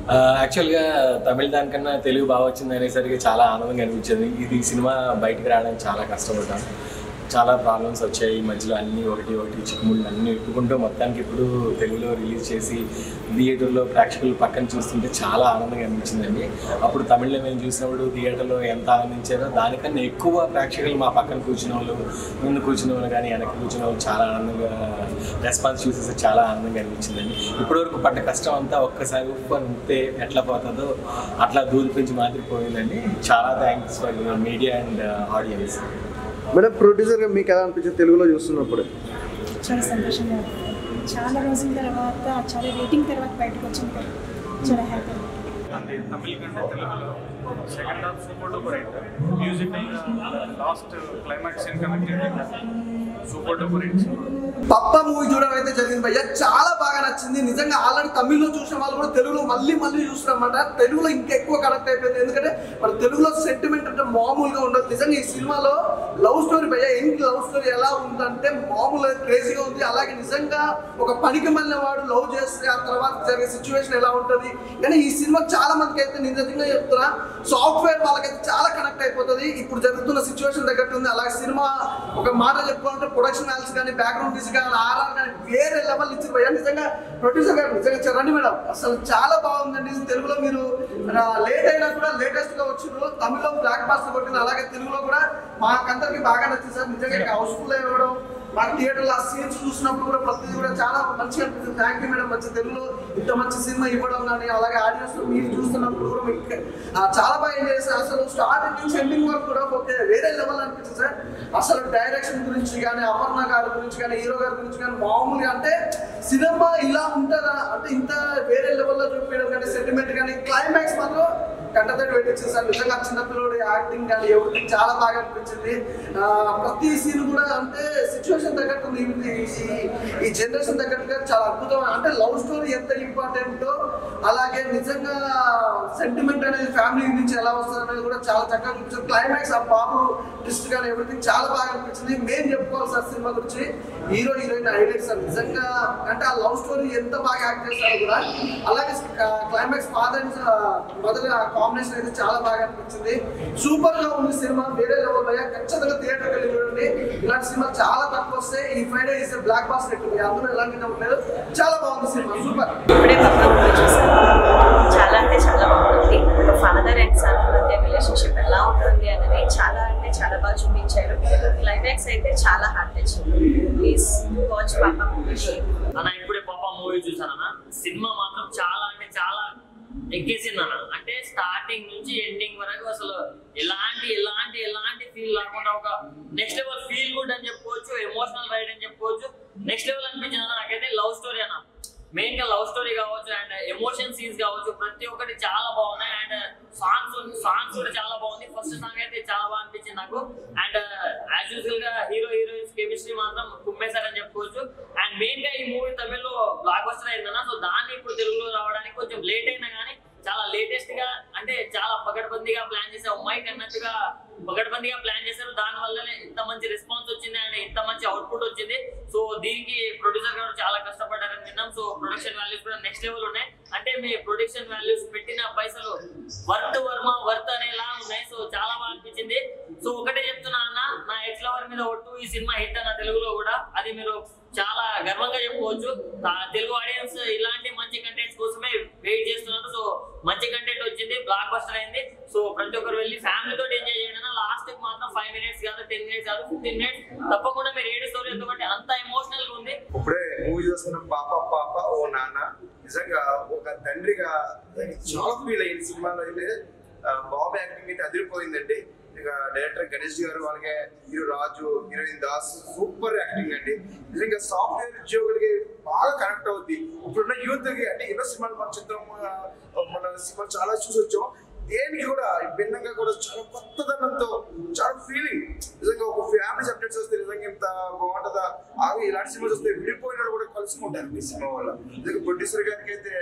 యాక్చువల్గా తమిళ దానికన్నా తెలుగు బాగా వచ్చింది అనేసరికి చాలా ఆనందంగా అనిపించింది. ఇది సినిమా బయటకు రావడానికి చాలా కష్టపడ్డాను. చాలా ప్రాబ్లమ్స్ వచ్చాయి మధ్యలో, అన్నీ ఒకటి చిక్కుముళ్ళు అన్నీ ఎప్పుకుంటూ మొత్తానికి ఇప్పుడు తెలుగులో రిలీజ్ చేసి థియేటర్లో ప్రేక్షకులు పక్కన చూస్తుంటే చాలా ఆనందంగా అనిపించిందండి. అప్పుడు తమిళ్లో మేము చూసినప్పుడు థియేటర్లో ఎంత ఆనందించారో దానికన్నా ఎక్కువ ప్రేక్షకులు మా పక్కన కూర్చున్న వాళ్ళు, ముందు కూర్చున్న వాళ్ళు కానీ వెనక్కి కూర్చున్న వాళ్ళు చాలా ఆనందంగా రెస్పాన్స్ చూసేసి చాలా ఆనందంగా అనిపించిందండి. ఇప్పటివరకు పడ్డ కష్టం అంతా ఒక్కసారి ఉప్పు అంతే ఎట్లా పోతుందో అట్లా దూరిపించి మాదిరిపోయిందండి. చాలా thanks for media and audience. Madam, ప్రొడ్యూసర్గా మీకు ఎలా అనిపించింది తెలుగులో చూస్తున్నప్పుడు? చాలా సంతోషంగా ఉంది. చాలా రోజుల తర్వాత, చాలా రేటింగ్ తర్వాత బయటకు వచ్చింది. చాలా హ్యాపీ. అంటే తమిళ కంటే తెలుగులో second half super duper hit. Music last climax scene connect super duper hit. పప్పా మూవీ చూడడం అయితే జరిగింది భయ్య, చాలా బాగా నచ్చింది. నిజంగా ఆల్రెడీ తమిళ్లో చూసిన వాళ్ళు కూడా తెలుగులో మళ్ళీ చూస్తారన్నమాట. తెలుగులో ఇంకా ఎక్కువ కనెక్ట్ అయిపోయింది. ఎందుకంటే మన తెలుగులో సెంటిమెంట్ అంటే మామూలుగా ఉండదు. నిజంగా ఈ సినిమాలో లవ్ స్టోరీ భయ్య, ఏంటి లవ్ స్టోరీ ఎలా ఉందంటే మామూలుగా క్రేజీగా ఉంది. అలాగే నిజంగా ఒక పనికి మళ్ళీ వాడు లవ్ చేస్తే ఆ తర్వాత జరిగే సిచ్యువేషన్ ఎలా ఉంటుంది. కానీ ఈ సినిమా చాలా మందికి అయితే నేను నిజంగా చెప్తున్నా, సాఫ్ట్వేర్ వాళ్ళకైతే చాలా కనెక్ట్ అయిపోతుంది. ఇప్పుడు జరుగుతున్న సిచ్యువేషన్ తగ్గట్టు ఉంది. అలాగే సినిమా ఒక మాట చెప్పుకోవాలంటే ప్రొడక్షన్ వాల్యూస్ కానీ, బ్యాక్గ్రౌండ్ మ్యూజిక్ కానీ, ఆర్ఆర్ కానీ వేరే లెవెల్ ఇచ్చి భయ్య. నిజంగా ప్రొడ్యూసర్ గారు నిజంగా రండి మేడం, అసలు చాలా బాగుందండి. తెలుగులో మీరు లేట్ అయినా కూడా లేటెస్ట్ గా వచ్చిండ్రు. తమిళ్లో బ్లాక్ బాస్టర్ కొట్టింది, అలాగే తెలుగులో కూడా మాకందరికి బాగా నచ్చింది సార్. నిజంగా హౌస్ఫుల్ ఇవ్వడం, మా థియేటర్లో ఆ సీన్స్ చూసినప్పుడు కూడా ప్రతిదీ కూడా చాలా మంచిగా అనిపిస్తుంది. థ్యాంక్ యూ మేడం, మంచి తెలుగులో ఇంత మంచి సినిమా ఇవ్వడం కానీ, అలాగే ఆడియన్స్ మీరు చూస్తున్నప్పుడు కూడా మీకు చాలా బాగా ఎంజాయ్ చేస్తారు. అసలు స్టార్టింగ్ నుంచి ఎండింగ్ వరకు కూడా ఓకే వేరే లెవెల్ అనిపించింది సార్. అసలు డైరెక్షన్ గురించి కానీ, అపర్ణ గారి గురించి కానీ, హీరో గారి గురించి కానీ మామూలుగా అంటే సినిమా ఇలా ఉంటుందా అంటే ఇంత వేరే లెవెల్లో చూపించడం కానీ, సెంటిమెంట్ కానీ, క్లైమాక్స్ మాత్రం కంటతడి పెట్టించింది సార్. నిజంగా చిన్నపిల్లడి యాక్టింగ్ కానీ ఎవరికి చాలా బాగా అనిపించింది. ప్రతి సీన్ కూడా అంటే సిచ్యువేషన్ తగ్గట్టు ఈ జనరేషన్ తగ్గట్టుగా చాలా అద్భుతం. అంటే లవ్ స్టోరీ ఎంత ఇంపార్టెంటో, అలాగే నిజంగా సెంటిమెంట్ అనేది ఫ్యామిలీ నుంచి ఎలా వస్తుంది అనేది కూడా చాలా చక్కగా చూపించారు. క్లైమాక్స్ ఆ బాబు ట్విస్ట్ కానీ ఎవ్రీథింగ్ చాలా బాగా అనిపించింది. మేము చెప్పుకోవాలి సార్ సినిమా గురించి, హీరో హీరోయిన్ హైలైట్స్ సార్. నిజంగా అంటే ఆ లవ్ స్టోరీ ఎంత బాగా యాక్ట్ చేస్తారు కూడా. అలాగే climax father and mother combination అయితే చాలా బాగా అనిపించింది. సూపర్ గా ఉంది సినిమా, వేరే లెవెల్ అయ్యా. ఖచ్చితంగా థియేటర్కి వెళ్ళి చూడండి. ఇలాంటి సినిమా చాలా తక్కువ వస్తాయి. ఈ ఫ్రైడే ఇస్ బ్లాక్ బాస్టర్ ఎక్కువ, అందులో ఎలాంటి డౌట్ లేదు. చాలా బాగుంది సినిమా, సూపర్. ఇప్పుడే పప్పా మూవీ చూసాను. చాలా అంటే చాలా బాగుంది. ఒక ఫాదర్ అండ్ సన్ మధ్య రిలేషన్షిప్ ఎలా ఉంటుంది అనేది చాలా అంటే చాలా బాగా చూపించారు. క్లైమాక్స్ అయితే చాలా heart touching. Please watch Pappa movie. అన్న ఇప్పుడే పప్పా మూవీ చూసానన్న. సినిమా మాత్రం చాలా అంటే చాలా ఎక్కేసింది అన్న. అంటే స్టార్టింగ్ నుంచి ఎండింగ్ వరకు అసలు ఎలాంటి ఫీల్ లేకుండా ఒక నెక్స్ట్ లెవెల్ ఫీల్ గుడ్ అని చెప్పుకోవచ్చు, ఎమోషనల్ రైడ్ అని చెప్పుకోవచ్చు. నెక్స్ట్ లెవెల్ అనిపించింది అన్న నాకైతే. లవ్ స్టోరీ అన్న, మెయిన్ గా లవ్ స్టోరీ కావచ్చు అండ్ ఎమోషన్ సీన్స్ కావచ్చు, ప్రతి ఒక్కటి చాలా బాగున్నాయి. అండ్ సాంగ్స్ కూడా చాలా బాగుంది. ఫస్ట్ సాంగ్ అయితే చాలా బాగా అనిపించింది నాకు. అండ్ యాజ్ యూజువల్ గా హీరోయిన్స్ కెమిస్ట్రీ మాత్రం కుమ్మేశారని చెప్పుకోవచ్చు. అండ్ మెయిన్ గా ఈ మూవీ తమిళ్లో బ్లాక్ బస్టర్ అయిందన్న. సో దాన్ని ఇప్పుడు తెలుగులో రావడానికి కొంచెం లేట్ అయినా కానీ చాలా లేటెస్ట్ గా అంటే చాలా పకడ్బందీగా ప్లాన్ చేశారు. మైక్ అన్నట్టుగా పకడ్బందీగా ప్లాన్ చేశారు. దాని వల్లనే ఇంత మంచి రెస్పాన్స్ వచ్చింది అండ్ ఇంత మంచి అవుట్పుట్ వచ్చింది. సో దీనికి ప్రొడ్యూసర్ గారు చాలా కష్టపడ్డారని విన్నాం. సో ప్రొడక్షన్ వాల్యూస్ కూడా నెక్స్ట్ లెవెల్ ఉన్నాయి. అంటే మీ ప్రొడక్షన్ వాల్యూస్ పెట్టిన పైసలు వర్త్ అనేలా ఉన్నాయి. సో చాలా బాగా అనిపించింది. సో ఒకటే చెప్తున్నా అన్న, నా ఎక్స్ లవర్ మీద ఒట్టు ఈ సినిమా హిట్ అన్న తెలుగులో కూడా. అది మీరు చాలా గర్వంగా చెప్పుకోవచ్చు. తెలుగు ఆడియన్స్ ఇలాంటి మంచి కంటెంట్స్ కోసమే వెయిట్ చేస్తున్నారు. సో మంచి కంటెంట్ వచ్చింది, బ్లాక్ బస్టర్ అయింది. సో ప్రతి ఒక్కరు వెళ్ళి ఫ్యామిలీతో ఎంజాయ్ చేయండి. లాస్ట్ మాత్రం 5 minutes కాదు, 10 minutes కాదు, 15 minutes తప్పకుండా మీరు ఏడు స్టోరీ, ఎందుకంటే అంత ఎమోషనల్ గా ఉంది. ఇప్పుడే మూవీ చూస్తున్న పాప ఓ నాన్న, నిజంగా ఒక తండ్రిగా చాలా ఫీల్ అయ్యింది. సినిమాలో అయితే బాబు యాక్టింగ్ అయితే అదిరిపోయిందండి. ఇక డైరెక్టర్ గణేష్ గారు, అలాగే హీరో రాజు, హీరోయిన్ దాస్ సూపర్ యాక్టింగ్ అండి. నిజంగా సాఫ్ట్వేర్ ఉద్యోగులకి బాగా కనెక్ట్ అవుద్ది. ఇప్పుడున్న యూత్ కి అంటే ఎన్నో సినిమాలు మన చిత్రం మన సినిమా చాలా చూసి వచ్చాం. దేనికి కూడా భిన్నంగా కూడా చాలా కొత్తదనంతో చాలా ఫీలింగ్. నిజంగా ఒక ఫ్యామిలీ సబ్జెక్ట్స్ వస్తే నిజంగా ఇంత బాగుంటుందా. ఆగి ఇలాంటి సినిమాస్ వస్తే విడిపోయిన కూడా కలుసుకుంటారు ఈ సినిమా వల్ల. నిజంగా ప్రొడ్యూసర్ గారికి అయితే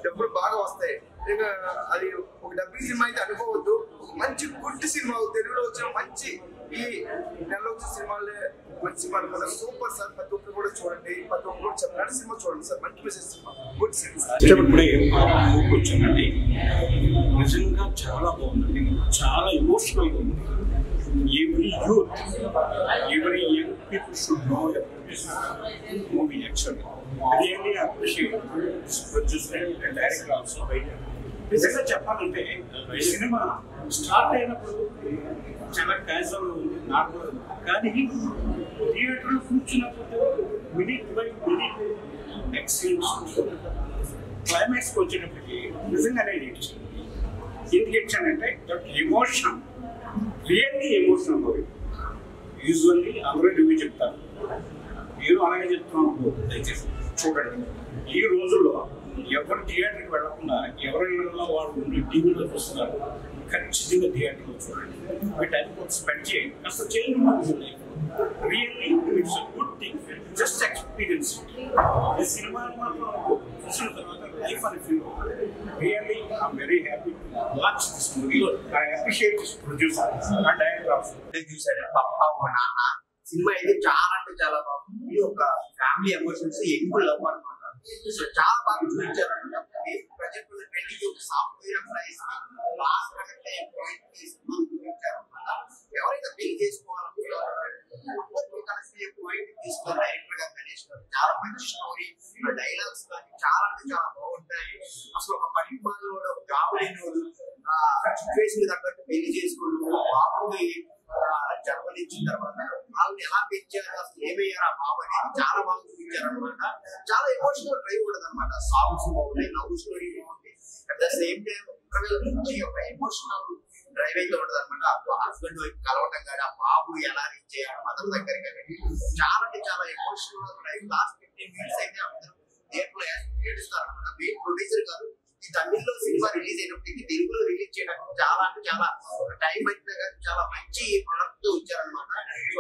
డబ్బులు బాగా వస్తాయి. నిజంగా అది ఒక డబ్బింగ్ సినిమా అయితే అనుకోవద్దు. ఒక మంచి గుడ్ సినిమా తెలుగులో వచ్చిన మంచి ఈ నెలలో వచ్చిన సినిమాలే మంచి సినిమా అనుకున్నా. సూపర్ సార్, ప్రతి ఒక్కరు కూడా కూడా చూడండి, ప్రతి ఒక్కరు చెప్పినట్టు సినిమా చూడండి సార్, మంచి మెసేజ్ సినిమా, గుడ్ సినిమా. ఇప్పుడే కూర్చోనండి, నిజంగా చాలా బాగుందండి, చాలా ఎమోషనల్గా ఉంది. Every youth, every young people should know movie actually. Really appreciate producer and director also. నిజంగా చెప్పాలంటే ఈ సినిమా స్టార్ట్ అయినప్పుడు చాలా క్యాజువల్గా ఉంది, నార్మల్. కానీ థియేటర్లో కూర్చున్నప్పుడు మినిట్ బై మినిట్ ఎక్సలెంట్. క్లైమాక్స్కి వచ్చేటప్పటికి నిజంగానే ఏడ్చాను. ఎందుకు ఏడ్చానంటే that emotion, really emotional movie. Usually అందరూ రివ్యూ చెప్తారు, మీరు అలాగే చెప్తున్నాను, దయచేసి చూడండి. ఈ రోజుల్లో ఎవరు థియేటర్కి వెళ్ళకుండా ఎవరైనా వాళ్ళు టీవీలో చూస్తున్నారు, ఖచ్చితంగా థియేటర్లో చూడండి. వీటన్ని కొంచెం స్పెండ్ చేయండి, కాస్త చేంజ్ ఉంటుంది. Really it's a good thing, just experience. ఈ సినిమాని మాత్రం చూసిన తర్వాత లైఫ్ అని ఫీల్ అవుతుంది. Really I'm very happy to watch this movie. I appreciate this producer and director also. చూసారు పప్పా ఓ నాన్న సినిమా అయితే చాలా అంటే చాలా బాగుంది. ఒక ఫ్యామిలీ ఎమోషన్స్ ఎక్కువ లవ్ అనమాట. సో చాలా బాగా చూపించారు. ప్రజెంట్ పెళ్లికి ఒక సాఫ్ట్వేర్ ఎంప్లాయీస్ లాస్ట్ కనెక్ట్ అయ్యే పాయింట్ చూపించారు అనమాట. ఎవరైతే పెళ్లి చేసుకోవాలనుకుంటారో కనెక్ట్ అయ్యే పాయింట్ తీసుకున్నారు డైరెక్టర్ గా గణేష్ గారు. చాలా మంచి స్టోరీ, డైలాగ్స్ కానీ చాలా అంటే చాలా బాగుంటాయి. అసలు ఒక పరిమాణంలో జాబ్ లేనివాడు సిచ్యువేషన్ తగ్గట్టు పెళ్లి చేసుకున్నాడు, బాబుని జన్మనిచ్చిన తర్వాత వాళ్ళని ఎలా పెంచారు, అసలు ఏమయ్యారు ఆ బాబు అనేది చాలా బాగా చూపించారు అనమాట. చాలా ఎమోషనల్ డ్రైవ్ ఉండదు అనమాట. సాంగ్స్ బాగున్నాయి, లవ్ స్టోరీ బాగుంది. At the same time interval నుంచి ఒక ఎమోషనల్ డ్రైవ్ అయితే ఉండదు అనమాట. హస్బెండ్ వైపు కలవటం కానీ, ఆ బాబు ఎలా రీచ్ అయ్యాడు మదర్ దగ్గర కానీ చాలా అంటే చాలా ఎమోషనల్ డ్రైవ్. లాస్ట్ 15 minutes అయితే అందరూ థియేటర్లో ఏడుస్తారు అనమాట. మెయిన్ ప్రొడ్యూసర్ గారు ఈ తమిళ్లో సినిమా రిలీజ్ అయినప్పటికీ తెలుగులో రిలీజ్ చేయడానికి చాలా అంటే చాలా టైం అయినా కానీ చాలా మంచి ప్రొడక్ట్ వచ్చారనమాట.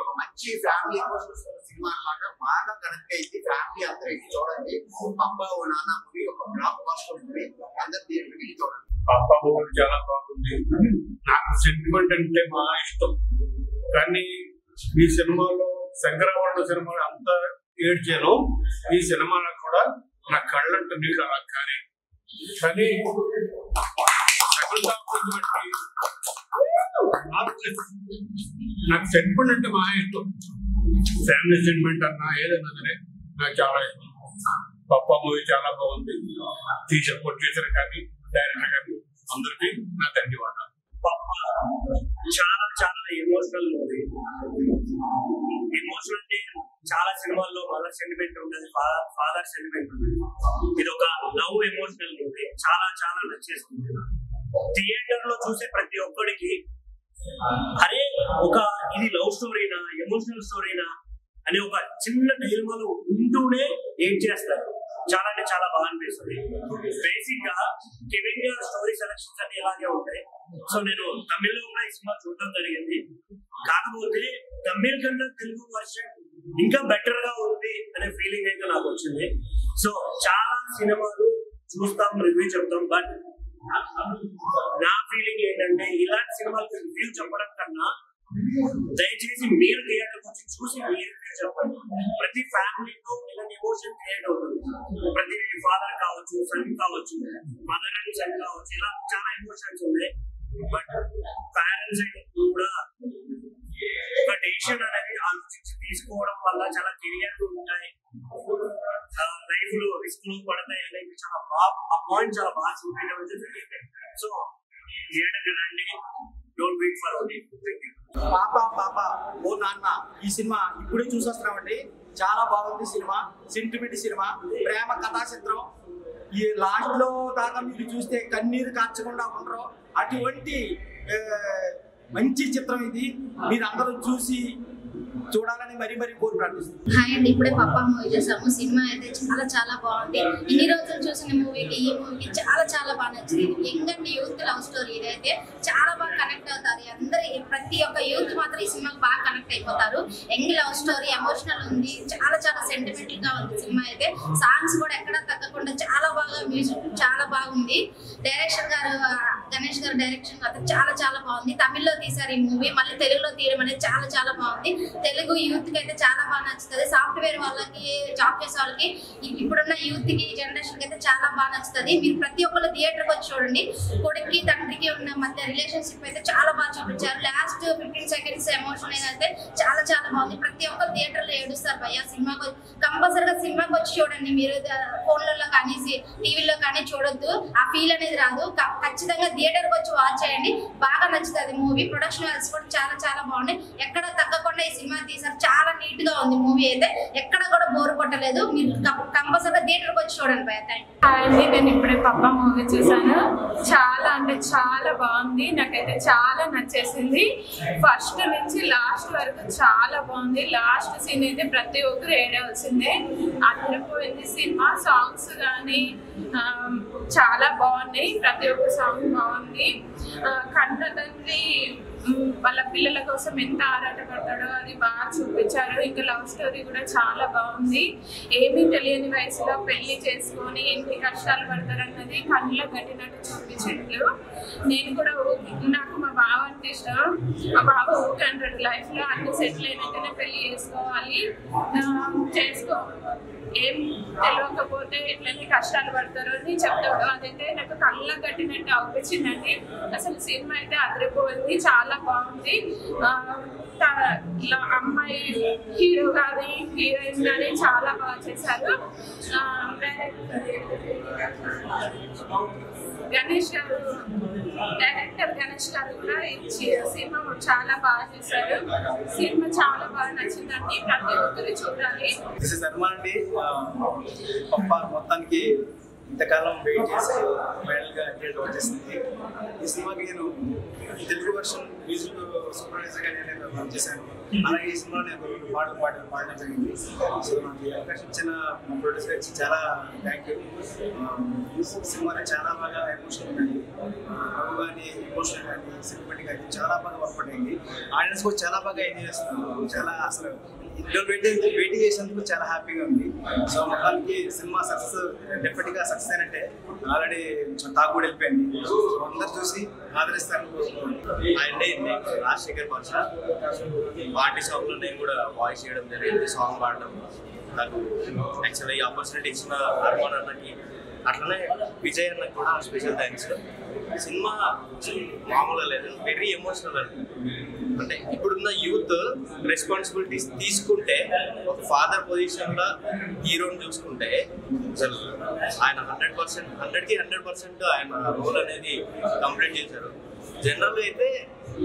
ఒక మంచి ఫ్యామిలీ ఎమోషనల్ సినిమా అనమాట. బాగా కనెక్ట్ అయింది, ఫ్యామిలీ అందరూ వెళ్ళి చూడండి. పప్పా ఓ నాన్న మూవీ ఒక బ్లాక్ బస్టర్ మూవీ, అందరు థియేటర్కి వెళ్ళి చూడండి. పప్పా మూవీ చాలా బాగుంది. నాకు సెంటిమెంట్ అంటే మా ఇష్టం, కానీ ఈ సినిమాలో శంకరాభరణం సినిమాలో అంత ఏడ్చాను. ఈ సినిమాలో కూడా నా కళ్ళంట నీళ్ళు అలా కానీ నాకు సెంటిమెంట్ అంటే మా ఇష్టం. ఫ్యామిలీ సెంటిమెంట్ అన్నా ఏదన్నా సరే నాకు చాలా ఇష్టం. పప్పా మూవీ చాలా బాగుంది. ప్రొడ్యూసర్ కానీ డైరెక్టర్ కానీ అందరికీ నా ధన్యవాదాలు. పప్పా చాలా చాలా ఎమోషనల్ మూవీ. ఎమోషనల్ అంటే చాలా సినిమాల్లో మదర్ సెంటిమెంట్ ఉంటుంది, ఫాదర్ సెంటిమెంట్ ఉంటుంది. ఇది ఒక లవ్ ఎమోషనల్ మూవీ. చాలా చాలా నచ్చేస్తుంది. థియేటర్ లో చూసే ప్రతి ఒక్కడికి అరే ఒక ఇది లవ్ స్టోరీనా ఎమోషనల్ స్టోరీనా అని ఒక చిన్న డైలమాలో ఉంటూనే ఏం చేస్తారు. చాలా అంటే చాలా బాగా అనిపిస్తుంది. బేసిక్ గా కెవిన్ గారి స్టోరీ సెలక్షన్స్ అన్ని ఇలాగే ఉంటాయి. సో నేను తమిళ్లో కూడా ఈ సినిమా చూడడం జరిగింది. కాకపోతే తమిళ్ కన్నా తెలుగు వర్షన్ ఇంకా బెటర్ గా ఉంది అనే ఫీలింగ్ అయితే నాకు వచ్చింది. సో చాలా సినిమాలు చూస్తాం, రివ్యూ చెప్తాం, బట్ నా ఫీలింగ్ ఏంటంటే ఇలాంటి సినిమాలకు రివ్యూ చెప్పడం కన్నా దయచేసి మీరు థియేటర్ వచ్చి చూసి మీరు చెప్పండి. ప్రతి ఫ్యామిలీతో ఇలాంటి ఎమోషన్ క్రియేట్ అవుతుంది. ప్రతి ఫాదర్ కావచ్చు, సన్ కావచ్చు, మదర్ అండ్ సన్ కావచ్చు, ఇలా చాలా ఎమోషన్స్ ఉన్నాయి. బట్ పేరెంట్స్ అయితే కూడా ఒక డెసిషన్ అనేది ఆలోచించి తీసుకోవడం వల్ల చాలా కెరియర్లు ఉంటాయి, లైఫ్ లో రిస్క్ లో పడతాయి అనేది చాలా బాగా ఆ పాయింట్ చాలా బాగా చూపించడం జరిగింది. సో థియేటర్ రండి, డోంట్ వెయిట్ ఫర్ ఓటీ. పాపా పాపా ఓ నాన్న ఈ సినిమా ఇప్పుడే చూసొస్తున్నామండి. చాలా బాగుంది సినిమా. సెంటిమెంట్ సినిమా, ప్రేమ కథా చిత్రం. ఈ లాస్ట్ లో దాకా మీరు చూస్తే కన్నీరు కార్చకుండా ఉండరు. అటువంటి మంచి చిత్రం ఇది. మీరు అందరూ చూసి చూడాలని మరీ కోరి ప్రార్థిస్తున్నాను. హాయ్ అండి, ఇప్పుడే పప్పా మూవీ చూసాము. సినిమా అయితే చాలా చాలా బాగుంది. ఇన్ని రోజులు చూసిన మూవీకి ఈ మూవీకి చాలా చాలా బాగా నచ్చింది. Young and youth love story. ఇదైతే చాలా బాగా కనెక్ట్ అవుతారు అందరు. ప్రతి ఒక్క యూత్ మాత్రం ఈ సినిమాకి బాగా కనెక్ట్ అయిపోతారు. యంగ్ లవ్ స్టోరీ, ఎమోషనల్ ఉంది, చాలా చాలా సెంటిమెంటల్ గా ఉంది సినిమా అయితే. సాంగ్స్ కూడా ఎక్కడా తగ్గకుండా చాలా బాగా, మ్యూజిక్ చాలా బాగుంది. డైరెక్టర్ గారు గణేష్ గారు డైరెక్షన్ అయితే చాలా చాలా బాగుంది. తమిళ్లో తీశారు ఈ మూవీ, మళ్ళీ తెలుగులో తీయడం అనేది చాలా చాలా బాగుంది. తెలుగు యూత్ కి అయితే చాలా బాగా నచ్చుతుంది. సాఫ్ట్వేర్ వాళ్ళకి, జాబ్ చేసే వాళ్ళకి, ఇప్పుడున్న యూత్ కి, జనరేషన్ కి అయితే చాలా బాగా నచ్చుతుంది. మీరు ప్రతి ఒక్కరు థియేటర్కి వచ్చి చూడండి. కొడుక్కి తండ్రికి ఉన్న మధ్య రిలేషన్షిప్ అయితే చాలా బాగా చూపించారు. లాస్ట్ 15 seconds ఎమోషన్ అయితే చాలా చాలా బాగుంది. ప్రతి ఒక్కరు థియేటర్ లో ఏడుస్తారు భయ్య. సినిమాకి కంపల్సరిగా సినిమాకి వచ్చి చూడండి. మీరు ఫోన్లలో కానీ టీవీలో కానీ చూడొద్దు, ఆ ఫీల్ అనేది రాదు. ఖచ్చితంగా థియేటర్కి వచ్చి వాచ్ చేయండి, బాగా నచ్చుతుంది మూవీ. ప్రొడక్షన్ వాల్స్ కూడా చాలా చాలా బాగున్నాయి. ఎక్కడ తగ్గకుండా ఈ సినిమా తీసారు. చాలా నీట్ గా ఉంది మూవీ అయితే, ఎక్కడ కూడా బోర్ కొట్టలేదు. మీరు కంపల్సరిగా థియేటర్కి వచ్చి చూడండి భయ్య. Thank you. నేను ఇప్పుడే పప్పా మూవీ చూసాను. చాలా అంటే చాలా బాగుంది. నాకైతే చాలా నచ్చేసింది. ఫస్ట్ నుంచి లాస్ట్ వరకు చాలా బాగుంది. లాస్ట్ సీన్ అయితే ప్రతి ఒక్కరు ఏడవలసిందే. అదిరిపోయింది సినిమా. సాంగ్స్ కానీ చాలా బాగున్నాయి. ప్రతి ఒక్క సాంగ్ బాగుంది. కన్న తండ్రి వాళ్ళ పిల్లల కోసం ఎంత ఆరాటపడతాడో అది బాగా చూపించారు. ఇంకా లవ్ స్టోరీ కూడా చాలా బాగుంది. ఏమీ తెలియని వయసులో పెళ్లి చేసుకొని ఎన్ని కష్టాలు పడతారన్నది కళ్ళలో కట్టినట్టు చూపించారు. నేను కూడా నాకు మా బావ అంటే ఇష్టం. మా బావ ఊకంటాడు లైఫ్లో అన్ని సెటిల్ అయినాకనే పెళ్లి చేసుకోవాలి, ఏం తెలియకపోతే ఇట్లనే కష్టాలు పడతారు అని చెప్తాడు. అదైతే నాకు కళ్ళ కట్టినట్టు అనిపించిందండి. అసలు సినిమా అయితే అదిరిపోయింది, చాలా బాగుంది. అమ్మాయి హీరో కానీ హీరోయిన్ కానీ చాలా బాగా చేశారు. గణేష్ గారు డైరెక్టర్ గణేష్ గారు కూడా సినిమా చాలా బాగా చేశారు. సినిమా చాలా బాగా నచ్చిందండి, ప్రతి ఒక్కరు చూడాలి. మొత్తానికి ఇంతకాలం వెయిట్ చేసి ఫైనల్గా థియేటర్ వచ్చేసింది. ఈ సినిమాకి నేను తెలుగు వర్షన్ మ్యూజిక్ సూపర్వైజర్గా నేను వర్క్ చేశాను. అలాగే ఈ సినిమాలో నేను పాటలు పాడడం జరిగింది. సో నాకు ఈ అవకాశం ఇచ్చిన మా ప్రొడ్యూసర్ ఇచ్చి చాలా థ్యాంక్ యూ. సినిమాలో చాలా బాగా ఎమోషన్ కానీ నవ్వు కానీ ఎమోషన్ కానీ సెంటిమెంట్ కానీ చాలా బాగా వర్క్ అయింది. ఆడియన్స్ కూడా చాలా బాగా ఎంజాయ్ చేస్తున్నారు. చాలా అసలు వెయిట్ చేసేందుకు చాలా హ్యాపీగా ఉంది. సో మొత్తానికి సినిమా సక్సెస్ డెఫినెట్గా సక్సెస్ అయినట్టే. ఆల్రెడీ టాక్ కూడా వెళ్ళిపోయింది. సో అందరు చూసి ఆదరిస్తాను. అండి నేను రాజశేఖర్ వర్ష పార్టీ సాంగ్లో నేను కూడా వాయిస్ చేయడం జరిగింది, సాంగ్ పాడడం. నాకు యాక్చువల్గా ఈ ఆపర్చునిటీ ఇచ్చిన అర్మాన్ అన్నకి, అట్లనే విజయ్ అన్నకి కూడా స్పెషల్ థ్యాంక్స్. సినిమా మామూలుగా లేదు, వెరీ ఎమోషనల్ అండి. అంటే ఇప్పుడున్న యూత్ రెస్పాన్సిబిలిటీస్ తీసుకుంటే, ఒక ఫాదర్ పొజిషన్లో హీరోని చూసుకుంటే అసలు ఆయన 100% ఆయన రోల్ అనేది కంప్లీట్ చేశారు. జనరల్గా అయితే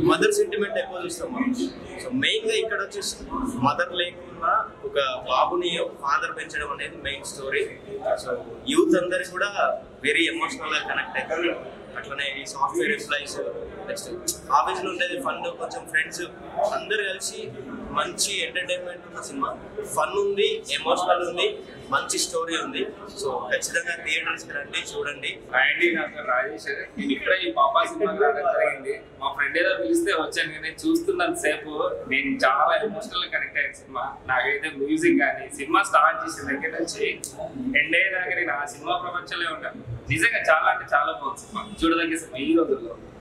మదర్ సెంటిమెంట్ ఎక్కువ చూస్తాం మనం. సో మెయిన్గా ఇక్కడ వచ్చేసి మదర్ లేకున్నా ఒక బాబుని ఒక ఫాదర్ పెంచడం అనేది మెయిన్ స్టోరీ. సో యూత్ అందరికి కూడా వెరీ ఎమోషనల్గా కనెక్ట్ అవుతారు. అట్లనే ఈ సాఫ్ట్వేర్ ఎంప్లాయీస్, నెక్స్ట్ ఆఫీస్లో ఉండేది ఫన్, కొంచెం ఫ్రెండ్స్ అందరు కలిసి మంచి ఎంటర్టైన్మెంట్ ఉన్న సినిమా. ఫన్ ఉంది, ఎమోషనల్ ఉంది, మంచి స్టోరీ ఉంది. సో ఖచ్చితంగా థియేటర్స్కి రండి, చూడండి. అండి నాకు రాజేష్, నేను ఇప్పుడే ఈ పాపా సినిమా రావడం జరిగింది. మా ఫ్రెండ్ ఏదో పిలిస్తే వచ్చాను. నేను చూస్తున్నంత సేపు నేను చాలా ఎమోషనల్ కనెక్ట్ అయ్యాను సినిమా. నాకైతే మ్యూజిక్ కానీ సినిమా స్టార్ట్ చేసిన దగ్గర నుంచి ఎండ్ అయ్యేదాకా నేను ఆ సినిమా ప్రపంచంలో ఉంటాను. నిజంగా చాలా అంటే చాలా బాగుంది సినిమా, చూడదగ్గ సినిమా ఈ రోజుల్లో.